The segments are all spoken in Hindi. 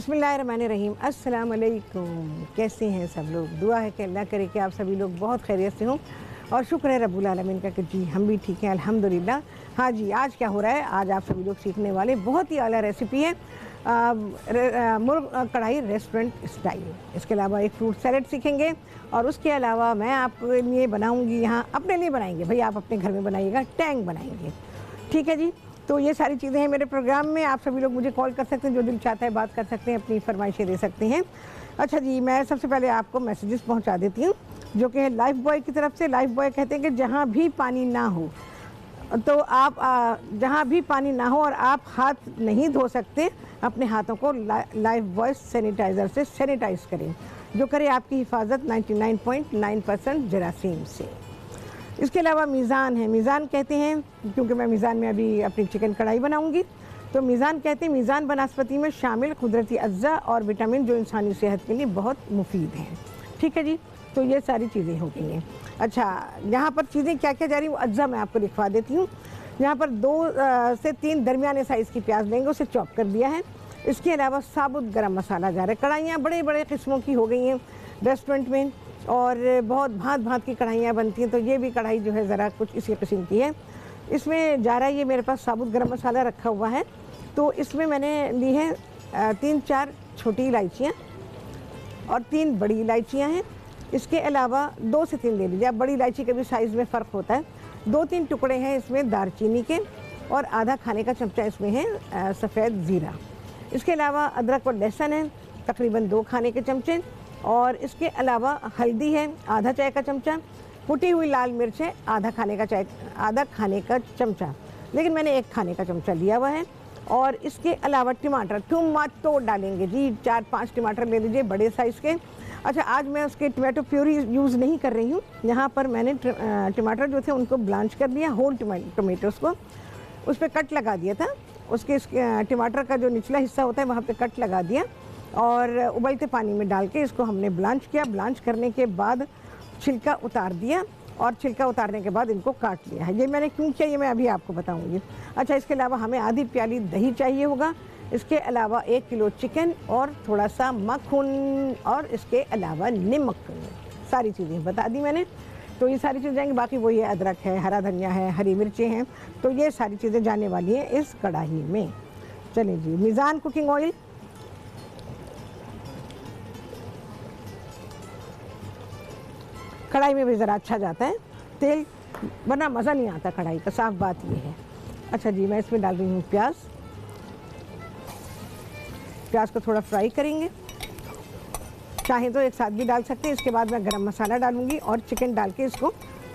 बिस्मिल्लाहिर्रहमानिर्रहीम। अस्सलाम वालेकुम। कैसे हैं सब लोग? दुआ है कि अल्लाह करे कि आप सभी लोग बहुत खैरियत से हों और शुक्र है रब्बुल आलमीन का कि जी हम भी ठीक हैं अल्हम्दुलिल्लाह। हाँ जी, आज क्या हो रहा है? आज आप सभी लोग सीखने वाले बहुत ही आला रेसिपी है मुर्ग कढ़ाई रेस्टोरेंट स्टाइल। इसके अलावा एक फ्रूट सैलेड सीखेंगे और उसके अलावा मैं आपके लिए बनाऊँगी, यहाँ अपने लिए बनाएंगे, भाई आप अपने घर में बनाइएगा, टैंग बनाएंगे। ठीक है जी। तो ये सारी चीज़ें हैं मेरे प्रोग्राम में। आप सभी लोग मुझे कॉल कर सकते हैं, जो दिल चाहता है बात कर सकते हैं, अपनी फरमाइशें दे सकते हैं। अच्छा जी, मैं सबसे पहले आपको मैसेजेस पहुंचा देती हूँ जो कि है लाइफ बॉय की तरफ से। लाइफ बॉय कहते हैं कि जहाँ भी पानी ना हो, तो आप जहाँ भी पानी ना हो और आप हाथ नहीं धो सकते, अपने हाथों को लाइफ बॉय सैनिटाइज़र से सैनिटाइज करें, जो करे आपकी हिफाजत 99.9% जरासीम से। इसके अलावा मीज़ान है। मीज़ान कहते हैं, क्योंकि मैं मीज़ान में अभी अपनी चिकन कढ़ाई बनाऊंगी, तो मीज़ान कहते हैं मीज़ान बनस्पति में शामिल कुदरती अज्जा और विटामिन जो इंसानी सेहत के लिए बहुत मुफीद हैं। ठीक है जी। तो ये सारी चीज़ें हो गई हैं। अच्छा, यहाँ पर चीज़ें क्या क्या जा रही हैं वो अज्जा मैं आपको लिखवा देती हूँ। यहाँ पर 2 से 3 दरमियाने साइज़ की प्याज लेंगे, उसे चॉप कर दिया है। इसके अलावा साबुत गरम मसाला जा रहा है। कढ़ाइयाँ बड़े बड़े किस्मों की हो गई हैं रेस्टोरेंट में और बहुत भांत भांत की कढ़ाइयाँ बनती हैं, तो ये भी कढ़ाई जो है ज़रा कुछ इसी किस्म की है। इसमें जा रहा है, ये मेरे पास साबुत गरम मसाला रखा हुआ है, तो इसमें मैंने ली है 3-4 छोटी इलायचियाँ और 3 बड़ी इलायचियाँ हैं। इसके अलावा 2 से 3 ले लीजिए आप, बड़ी इलायची के भी साइज़ में फ़र्क होता है। 2-3 टुकड़े हैं इसमें दालचीनी के और आधा खाने का चमचा इसमें है सफ़ेद ज़ीरा। इसके अलावा अदरक और लहसुन है तकरीबन 2 खाने के चमचे, और इसके अलावा हल्दी है आधा चाय का चमचा, कुटी हुई लाल मिर्च है आधा खाने का चमचा, लेकिन मैंने 1 खाने का चमचा लिया हुआ है। और इसके अलावा टमाटर डालेंगे जी, 4-5 टमाटर ले लीजिए बड़े साइज़ के। अच्छा, आज मैं उसके टमाटो प्यूरी यूज़ नहीं कर रही हूँ। यहाँ पर मैंने टमाटर जो थे उनको ब्लांच कर दिया, होल टमाटोस को उस पर कट लगा दिया था। उसके टमाटर का जो निचला हिस्सा होता है वहाँ पे कट लगा दिया और उबलते पानी में डाल के इसको हमने ब्लांच किया। ब्लांच करने के बाद छिलका उतार दिया और छिलका उतारने के बाद इनको काट लिया है। ये मैंने क्यों किया, ये मैं अभी आपको बताऊंगी। अच्छा, इसके अलावा हमें आधी प्याली दही चाहिए होगा। इसके अलावा 1 किलो चिकन और थोड़ा सा मक्खन और इसके अलावा नमक। सारी चीज़ें बता दी मैंने। तो ये सारी चीज़ें जाएंगी, बाकी वही है, अदरक है, हरा धनिया है, हरी मिर्चें हैं, तो ये सारी चीज़ें जाने वाली हैं इस कढ़ाई में। चलिए जी, मीज़ान कुकिंग ऑयल, कढ़ाई में भी ज़रा अच्छा जाता है तेल, वरना मज़ा नहीं आता कढ़ाई का, साफ बात ये है। अच्छा जी, मैं इसमें डाल रही हूँ प्याज। प्याज को थोड़ा फ्राई करेंगे, चाहें तो एक साथ भी डाल सकते हैं। इसके बाद मैं गरम मसाला डालूंगी और चिकन डाल के इसको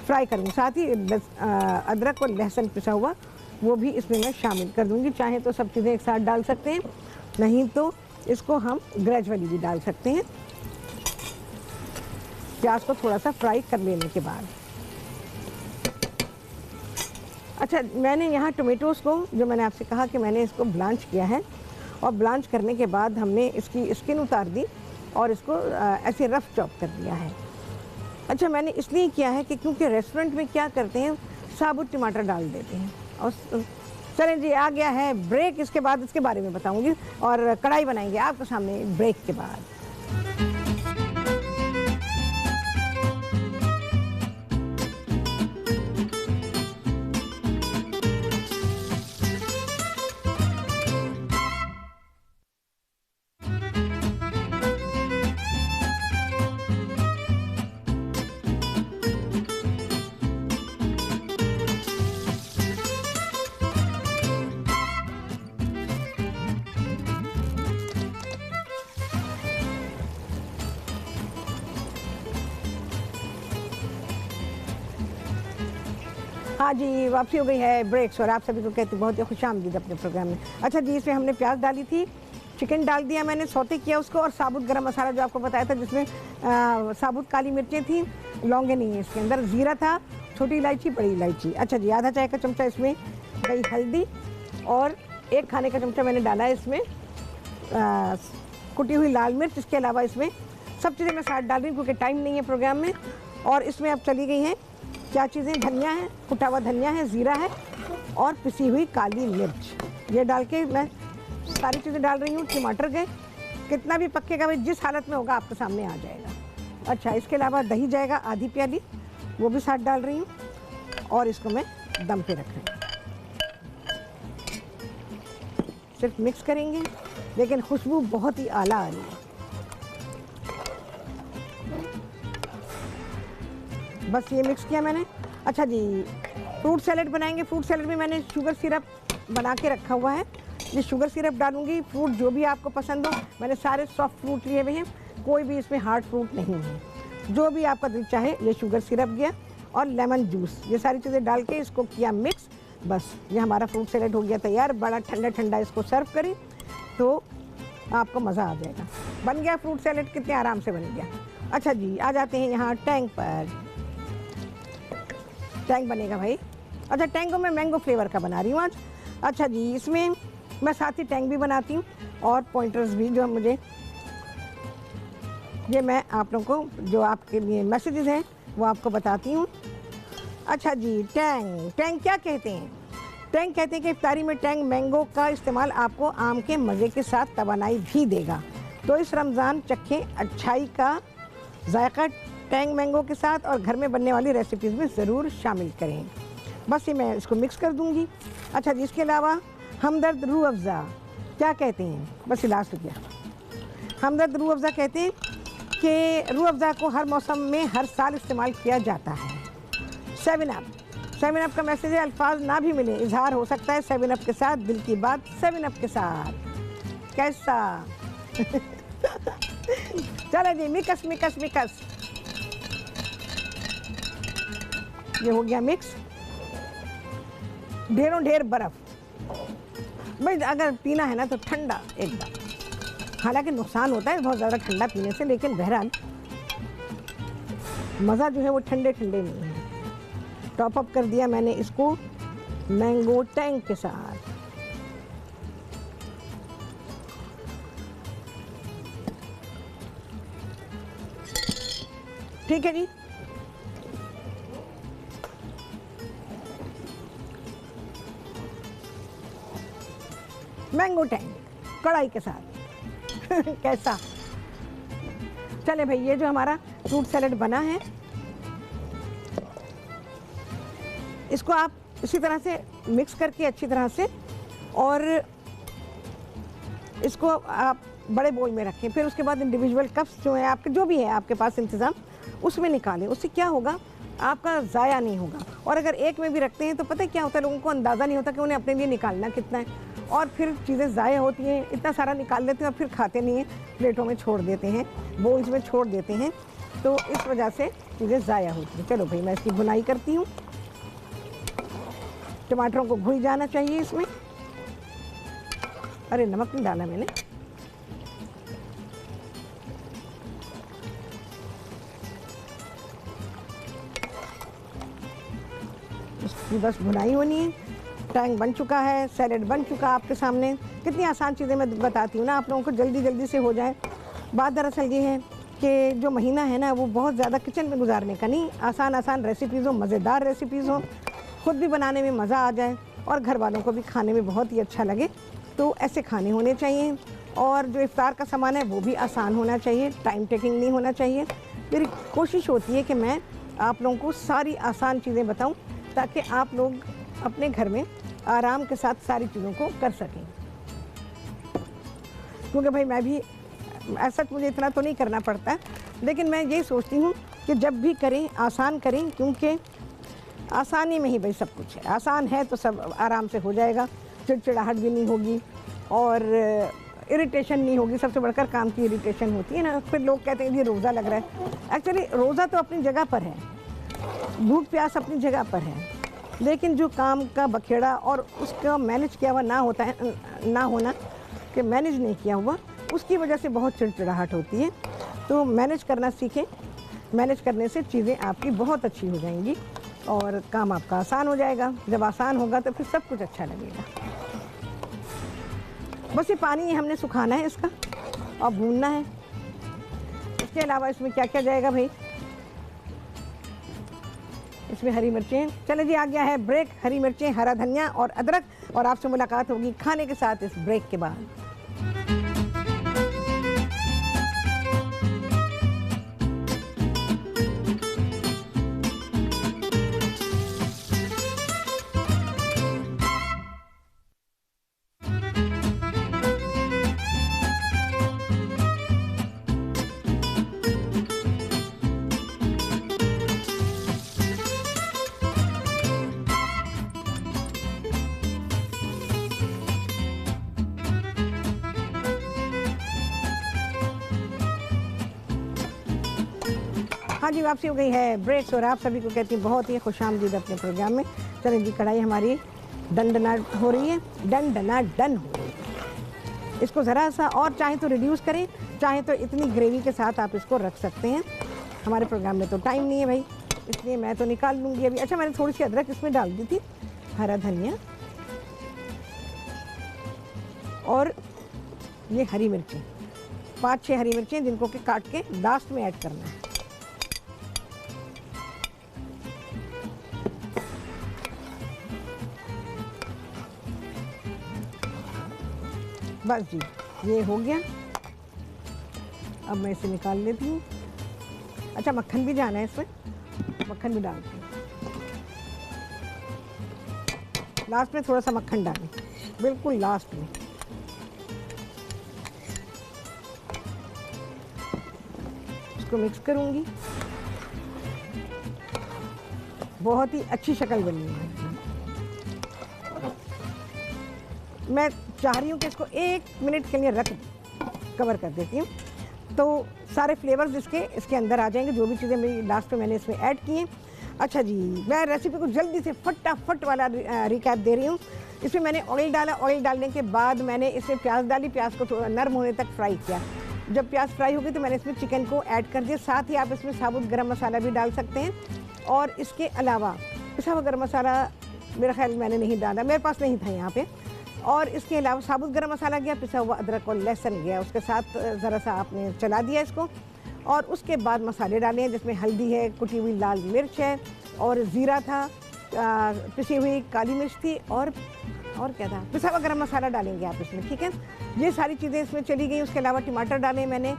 फ्राई करूँगी। साथ ही अदरक और लहसुन पिसा हुआ वो भी इसमें मैं शामिल कर दूँगी। चाहें तो सब चीज़ें एक साथ डाल सकते हैं, नहीं तो इसको हम ग्रेजुअली भी डाल सकते हैं। प्याज को थोड़ा सा फ्राई कर लेने के बाद, अच्छा, मैंने यहाँ टोमेटोज़ को, जो मैंने आपसे कहा कि मैंने इसको ब्लांच किया है, और ब्लांच करने के बाद हमने इसकी स्किन उतार दी और इसको ऐसे रफ चॉप कर दिया है। अच्छा, मैंने इसलिए किया है कि क्योंकि रेस्टोरेंट में क्या करते हैं, साबुत टमाटर डाल देते हैं। और चलें जी, आ गया है ब्रेक। इसके बाद इसके बारे में बताऊँगी और कढ़ाई बनाएंगे आपके सामने ब्रेक के बाद। हाँ जी, वापसी हो गई है ब्रेक्स, और आप सभी को कहते बहुत ही खुशामदीद अपने प्रोग्राम में। अच्छा जी, इसमें हमने प्याज डाली थी, चिकन डाल दिया मैंने, सौते किया उसको, और साबुत गरम मसाला जो आपको बताया था, जिसमें साबुत काली मिर्चें थी, लौंगे नहीं है इसके अंदर, ज़ीरा था, छोटी इलायची, बड़ी इलायची। अच्छा जी, आधा चाय का चमचा इसमें गई हल्दी और 1 खाने का चमचा मैंने डाला है इसमें कुटी हुई लाल मिर्च। इसके अलावा इसमें सब चीज़ें मैं साथ डाल रही हूँ क्योंकि टाइम नहीं है प्रोग्राम में। और इसमें अब चली गई हैं क्या चीज़ें, धनिया है, कुटा हुआ धनिया है, ज़ीरा है और पिसी हुई काली मिर्च। ये डाल के मैं सारी चीज़ें डाल रही हूँ। टमाटर गए, कितना भी पकेगा भाई, जिस हालत में होगा आपके सामने आ जाएगा। अच्छा, इसके अलावा दही जाएगा आधी प्याली, वो भी साथ डाल रही हूँ, और इसको मैं दम पे रख रही हूँ। सिर्फ मिक्स करेंगे, लेकिन खुशबू बहुत ही आला आ रही है। बस ये मिक्स किया मैंने। अच्छा जी, फ्रूट सैलेड बनाएंगे। फ्रूट सैलेड में मैंने शुगर सिरप बना के रखा हुआ है। ये शुगर सिरप डालूंगी। फ्रूट जो भी आपको पसंद हो, मैंने सारे सॉफ्ट फ्रूट लिए हुए हैं, कोई भी इसमें हार्ड फ्रूट नहीं है। जो भी आपका दिल चाहे, ये शुगर सिरप गया और लेमन जूस, ये सारी चीज़ें डाल के इसको किया मिक्स। बस ये हमारा फ्रूट सैलेड हो गया तैयार। बड़ा ठंडा ठंडा इसको सर्व करें तो आपको मज़ा आ जाएगा। बन गया फ्रूट सैलेड, कितने आराम से बन गया। अच्छा जी, आ जाते हैं यहाँ टैंग पर। टैंग बनेगा भाई। अच्छा, टैंग को मैं मैंगो फ्लेवर का बना रही हूँ आज। अच्छा जी, इसमें मैं साथ ही टैंग भी बनाती हूँ और पॉइंटर्स भी जो मुझे, ये मैं आप लोगों को जो आपके लिए मैसेजेस हैं वो आपको बताती हूँ। अच्छा जी, टैंग टैंग क्या कहते हैं? टैंग कहते हैं कि इफ्तारी में टैंग मैंगो का इस्तेमाल आपको आम के मज़े के साथ तवानाई भी देगा। तो इस रमज़ान चखें अच्छाई का जायका टैंग मैंगो के साथ, और घर में बनने वाली रेसिपीज़ में ज़रूर शामिल करें। बस ये मैं इसको मिक्स कर दूँगी। अच्छा जी, इसके अलावा हमदर्द रूह अफ़ज़ा क्या कहते हैं? बस ये लास्ट हो गया। हमदर्द रूह अफ़ज़ा कहते हैं कि रूह अफ़ज़ा को हर मौसम में हर साल इस्तेमाल किया जाता है। 7 अप, 7 अप का मैसेज है, अल्फाज ना भी मिले, इजहार हो सकता है 7 अप के साथ, दिल की बात 7 अप के साथ। कैसा? चलो जी, मिक्स मिक्स मिक्स। ये हो गया मिक्स। ढेरों ढेर बर्फ भाई, अगर पीना है ना तो ठंडा एकदम। हालांकि नुकसान होता है बहुत ज़्यादा ठंडा पीने से, लेकिन बहरहाल मज़ा जो है वो ठंडे ठंडे में है। टॉप अप कर दिया मैंने इसको मैंगो टैंग के साथ। ठीक है जी। मैंगो टैंग कढ़ाई के साथ। कैसा? चले भाई, ये जो हमारा फ्रूट सैलेड बना है, इसको आप इसी तरह से मिक्स करके अच्छी तरह से, और इसको आप बड़े बोल में रखें। फिर उसके बाद इंडिविजुअल कप्स जो है आपके, जो भी है आपके पास इंतज़ाम, उसमें निकालें। उससे क्या होगा, आपका ज़ाया नहीं होगा। और अगर एक में भी रखते हैं तो पता है क्या होता है, लोगों को अंदाज़ा नहीं होता कि उन्हें अपने लिए निकालना कितना है, और फिर चीज़ें ज़ाया होती हैं। इतना सारा निकाल लेते हैं और फिर खाते नहीं हैं, प्लेटों में छोड़ देते हैं, बोल्स में छोड़ देते हैं, तो इस वजह से चीज़ें ज़ाया होती हैं। चलो भाई, मैं इसकी बुनाई करती हूँ। टमाटरों को घुल जाना चाहिए इसमें। अरे नमक नहीं डाला मैंने। इसकी बस बुनाई होनी है। टैंग बन चुका है, सैलेड बन चुका आपके सामने। कितनी आसान चीज़ें मैं बताती हूँ ना आप लोगों को, जल्दी जल्दी से हो जाए। बात दरअसल ये है कि जो महीना है ना, वो बहुत ज़्यादा किचन में गुजारने का नहीं। आसान आसान रेसिपीज़ हो, मज़ेदार रेसिपीज़ हो, खुद भी बनाने में मज़ा आ जाए और घर वालों को भी खाने में बहुत ही अच्छा लगे, तो ऐसे खाने होने चाहिए। और जो इफ्तार का सामान है वो भी आसान होना चाहिए, टाइम टेकिंग नहीं होना चाहिए। मेरी कोशिश होती है कि मैं आप लोगों को सारी आसान चीज़ें बताऊं, ताकि आप लोग अपने घर में आराम के साथ सारी चीज़ों को कर सकें। क्योंकि भाई मैं भी ऐसा, मुझे इतना तो नहीं करना पड़ता, लेकिन मैं यही सोचती हूँ कि जब भी करें आसान करें, क्योंकि आसानी में ही भाई सब कुछ है। आसान है तो सब आराम से हो जाएगा, चिड़चिड़ाहट भी नहीं होगी और इरिटेशन नहीं होगी। सबसे बढ़कर काम की इरिटेशन होती है ना। फिर लोग कहते हैं ये रोज़ा लग रहा है। एक्चुअली रोज़ा तो अपनी जगह पर है, भूख प्यास अपनी जगह पर है, लेकिन जो काम का बखेड़ा और उसका मैनेज किया हुआ ना होना, कि मैनेज नहीं किया हुआ, उसकी वजह से बहुत चिड़चिड़ाहट होती है। तो मैनेज करना सीखें। मैनेज करने से चीज़ें आपकी बहुत अच्छी हो जाएंगी और काम आपका आसान हो जाएगा। जब आसान होगा तो फिर सब कुछ अच्छा लगेगा। बस ये पानी हमने सुखाना है इसका और भूनना है। इसके अलावा इसमें क्या क्या जाएगा भाई, इसमें हरी मिर्चें। चले जी, आ गया है ब्रेक। हरी मिर्चें, हरा धनिया और अदरक, और आपसे मुलाकात होगी खाने के साथ इस ब्रेक के बाद। हाँ जी, वापसी हो गई है ब्रेक्स और आप सभी को कहती हूँ बहुत ही खुशामदीद अपने प्रोग्राम में। चलें जी, कढ़ाई हमारी डन हो रही है, डन हो रही है। इसको ज़रा सा और चाहे तो रिड्यूस करें, चाहे तो इतनी ग्रेवी के साथ आप इसको रख सकते हैं। हमारे प्रोग्राम में तो टाइम नहीं है भाई, इसलिए मैं तो निकाल लूँगी अभी। अच्छा, मैंने थोड़ी सी अदरक इसमें डाल दी थी, हरा धनिया और ये हरी मिर्ची, 5-6 हरी मिर्चें जिनको कि काट के लास्ट में ऐड करना है। बस जी, ये हो गया। अब मैं इसे निकाल लेती हूँ। अच्छा, मक्खन भी जाना है इसमें, मक्खन भी डालती हूँ। लास्ट में थोड़ा सा मक्खन डालें, बिल्कुल लास्ट में। इसको मिक्स करूँगी, बहुत ही अच्छी शक्ल बनी है। मैं चाह रही हूँ कि इसको 1 मिनट के लिए कवर कर देती हूँ, तो सारे फ्लेवर्स इसके अंदर आ जाएंगे, जो भी चीज़ें मेरी लास्ट में मैंने इसमें ऐड की हैं। अच्छा जी, मैं रेसिपी को जल्दी से फटाफट वाला रिकैप दे रही हूँ। इसमें मैंने ऑयल डाला, ऑयल डालने के बाद मैंने इसमें प्याज डाली, प्याज को थोड़ा नरम होने तक फ्राई किया। जब प्याज फ्राई हो गई तो मैंने इसमें चिकन को ऐड कर दिया। साथ ही आप इसमें साबुत गरम मसाला भी डाल सकते हैं, और इसके अलावा पिसा हुआ गरम मसाला मेरा ख्याल मैंने नहीं डाला, मेरे पास नहीं था यहाँ पे। और इसके अलावा साबुत गरम मसाला गया, पिसा हुआ अदरक और लहसुन गया, उसके साथ ज़रा सा आपने चला दिया इसको। और उसके बाद मसाले डाले हैं, जिसमें हल्दी है, कुटी हुई लाल मिर्च है, और ज़ीरा था, पिसी हुई काली मिर्च थी, और क्या था, पिसा हुआ गरम मसाला डालेंगे आप इसमें, ठीक है। ये सारी चीज़ें इसमें चली गई। उसके अलावा टमाटर डाले मैंने,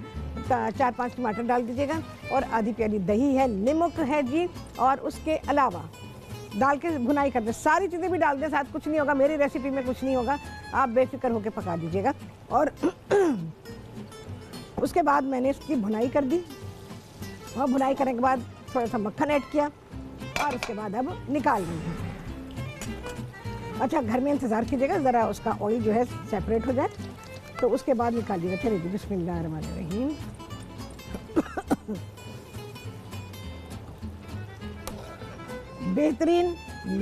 4-5 टमाटर डाल दीजिएगा, और आधी प्याली दही है, नमक है जी, और उसके अलावा डाल के भुनाई कर दें। सारी चीज़ें भी डाल दें साथ, कुछ नहीं होगा, मेरी रेसिपी में कुछ नहीं होगा, आप बेफिक्र होकर पका दीजिएगा। और उसके बाद मैंने इसकी भुनाई कर दी, और भुनाई करने के बाद थोड़ा सा मक्खन ऐड किया, और उसके बाद अब निकाल लीजिए। अच्छा, घर में इंतज़ार कीजिएगा ज़रा उसका ऑयल जो है सेपरेट हो जाए, तो उसके बाद निकालिएगा। चलिए जी, बिस्मिल्लाहिर्रहमानिर्रहीम। बेहतरीन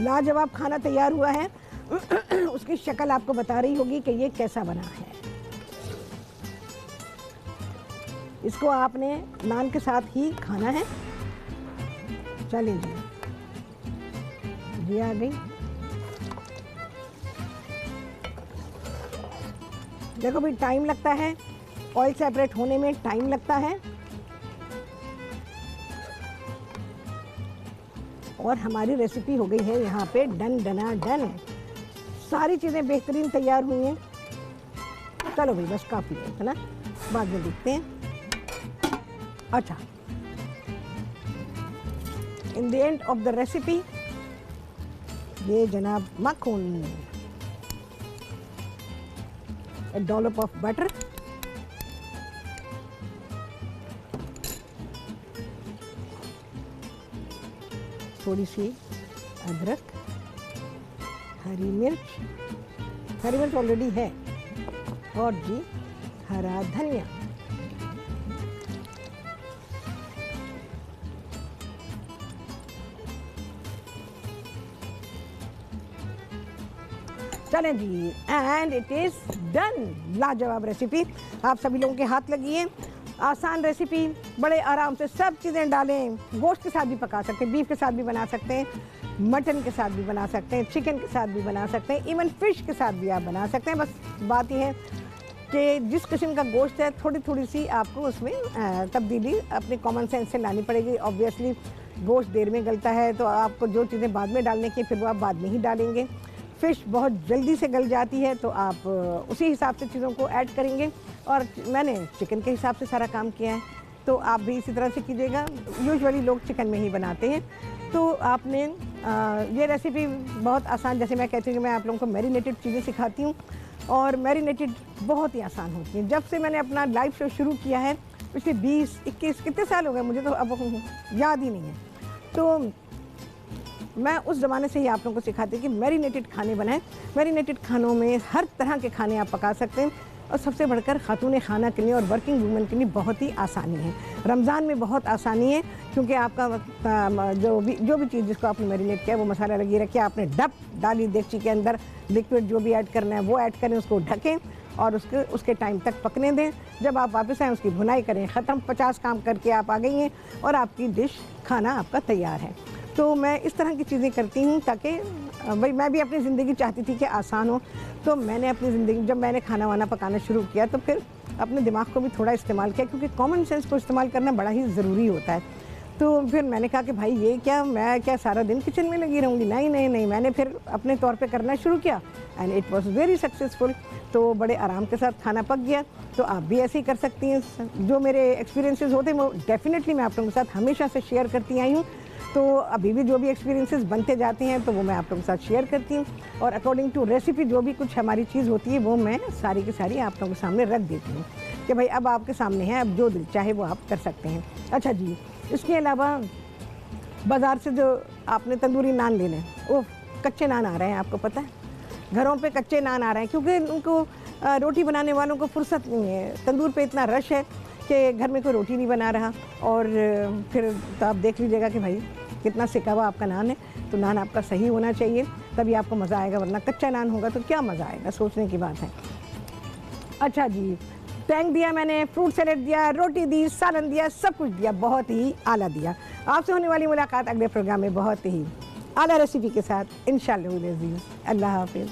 लाजवाब खाना तैयार हुआ है। उसकी शक्ल आपको बता रही होगी कि ये कैसा बना है। इसको आपने नान के साथ ही खाना है। चलिए जी, आ गई। देखो भाई, टाइम लगता है, ऑयल सेपरेट होने में टाइम लगता है, और हमारी रेसिपी हो गई है यहाँ पे डन। सारी चीज़ें बेहतरीन तैयार हुई हैं। चलो भाई, बस काफ़ी है ना, बाद में देखते हैं। अच्छा, in the end of the recipe ये जनाब मक्खन, a dollop of butter, थोड़ी सी अदरक, हरी मिर्च ऑलरेडी है, और जी हरा धनिया। चलें जी, एंड इट इज़ डन। लाजवाब रेसिपी आप सभी लोगों के हाथ लगी है। आसान रेसिपी, बड़े आराम से सब चीज़ें डालें। गोश्त के साथ भी पका सकते हैं, बीफ के साथ भी बना सकते हैं, मटन के साथ भी बना सकते हैं, चिकन के साथ भी बना सकते हैं, इवन फिश के साथ भी आप बना सकते हैं। बस बात यह है कि जिस किस्म का गोश्त है, थोड़ी सी आपको उसमें तब्दीली अपने कॉमन सेंस से लानी पड़ेगी। ऑब्वियसली गोश्त देर में गलता है, तो आपको जो चीज़ें बाद में डालने की फिर वो आप बाद में ही डालेंगे। फ़िश बहुत जल्दी से गल जाती है, तो आप उसी हिसाब से चीज़ों को ऐड करेंगे। और मैंने चिकन के हिसाब से सारा काम किया है, तो आप भी इसी तरह से कीजिएगा। यूजुअली लोग चिकन में ही बनाते हैं, तो आपने ये रेसिपी बहुत आसान, जैसे मैं कहती हूँ कि मैं आप लोगों को मैरिनेटेड चीज़ें सिखाती हूँ, और मैरिनेटेड बहुत ही आसान होती हैं। जब से मैंने अपना लाइव शो शुरू किया है, पिछले 20-21 कितने साल हो गए मुझे तो अब याद ही नहीं है, तो मैं उस ज़माने से ही आप लोगों को सिखाती हूँ कि मैरिनेटेड खाने बनाएं। मैरिनेटेड खानों में हर तरह के खाने आप पका सकते हैं। और सबसे बढ़कर खातून खाना के लिए और वर्किंग वूमेन के लिए बहुत ही आसानी है। रमज़ान में बहुत आसानी है क्योंकि आपका जो भी चीज़ जिसको आपने मैरिनेट किया वो मसाला लगी रखिए, आपने डब डाली देगची के अंदर, लिक्विड जो भी ऐड करना है वो ऐड करें, उसको ढकें और उसके टाइम तक पकने दें। जब आप वापस आएँ उसकी भुनाई करें, ख़त्म। 50 काम करके आप आ गई हैं और आपकी डिश खाना आपका तैयार है। तो मैं इस तरह की चीज़ें करती हूँ ताकि भाई मैं भी अपनी ज़िंदगी चाहती थी कि आसान हो। तो मैंने अपनी ज़िंदगी जब मैंने खाना वाना पकाना शुरू किया तो फिर अपने दिमाग को भी थोड़ा इस्तेमाल किया, क्योंकि कॉमन सेंस को इस्तेमाल करना बड़ा ही ज़रूरी होता है। तो फिर मैंने कहा कि भाई ये क्या, मैं क्या सारा दिन किचन में लगी रहूँगी? नहीं नहीं नहीं, मैंने फिर अपने तौर पे करना शुरू किया and it was very successful. तो बड़े आराम के साथ खाना पक गया। तो आप भी ऐसे ही कर सकती हैं। जो मेरे एक्सपीरियंसेस होते हैं वो डेफिनेटली मैं आप लोगों के साथ हमेशा से शेयर करती आई हूँ। तो अभी भी जो भी एक्सपीरियंसेस बनते जाते हैं तो वो मैं आप लोगों के साथ शेयर करती हूँ और अकॉर्डिंग टू रेसिपी जो भी कुछ हमारी चीज़ होती है वो मैं सारी की सारी आप लोगों के सामने रख देती हूँ कि भाई अब आपके सामने है, अब जो दिल चाहे वो आप कर सकते हैं। अच्छा जी, इसके अलावा बाज़ार से जो आपने तंदूरी नान लेने, वो कच्चे नान आ रहे हैं, आपको पता है घरों पे कच्चे नान आ रहे हैं क्योंकि उनको रोटी बनाने वालों को फुर्सत नहीं है। तंदूर पे इतना रश है कि घर में कोई रोटी नहीं बना रहा। और फिर तो आप देख लीजिएगा कि भाई कितना सिका हुआ आपका नान है। तो नान आपका सही होना चाहिए तभी आपको मज़ा आएगा, वरना कच्चा नान होगा तो क्या मज़ा आएगा, सोचने की बात है। अच्छा जी, टैंक दिया मैंने, फ्रूट सैलेड दिया, रोटी दी, सालन दिया, सब कुछ दिया, बहुत ही आला दिया। आपसे होने वाली मुलाकात अगले प्रोग्राम में बहुत ही आला रेसिपी के साथ इंशाअल्लाह। अल्लाह हाफ़िज़।